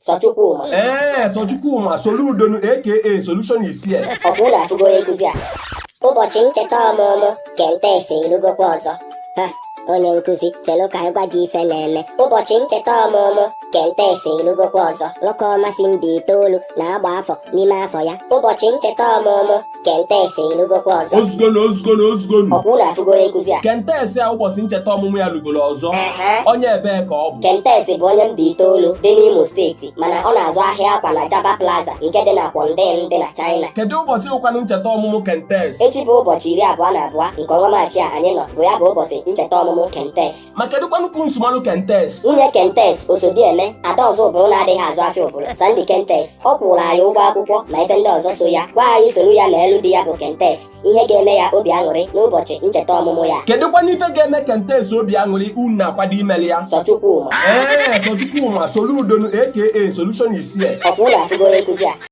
Sochukwuma. Sochukwuma Soludo aka Solution is here. Ọbụna afụgo ekuzi a. Ụbọchị ncheta ọmụmụ KENTEX erugokwa ọzọ. Onye nkuzi chelụ ka anyị gwa gị ife na-eme. Ụbọchị ncheta ọmụmụ KENTEX erugokwa ọzọ. Nwoke ọmasị mba 9 na-agba afọ n'ime afọ ya. Ụbọchị ncheta ọmụmụ KENTEX erugokwa ọzọ. Ozugbo. Ọbụna afụgo ekuzi a. KENTEX a ụbọchị ncheta ọmụmụ ya lugoro ọzọ. Onye ebee ka ọ bụ? KENTEX bụ onye mba 9 dị n'Imo steeti mana ọ na-azụ ahịa akwa na Java Plaza nke dị na Kwọndịn dị na China. Kedu ụbọchị ụkwanụ ncheta ọmụmụ KENTEX? Echi bụ ụbọchị 22 nke ọnwa Maachị a anyị nọ bụ ya bụ ụbọchị ncheta ọmụmụ KENTEX. Ma kedụkwanụ ka nsụmanụ KENTEX? Nwunye KENTEX Osodieme Adaọzọ ụbụrụ na-adịghị azụ afịa ụbụrụ Sandy KENTEX ọ kwụrụ anyị ụgwọ akwụkwọ ma ife ndị ọzọ so ya gwa anyị soro ya ma elu di ya bụ KENTEX ihe ga-eme ya obi aṅụrị n'ụbọchị ncheta ọmụmụ ya. Kedụkwanụ ife ga-eme KENTEX obi aṅụrị unu na-akwado imeli ya? Sochukwuma Sochukwuma Soludo aka Solution is here. Ọkwụna afụgo ekuzi a.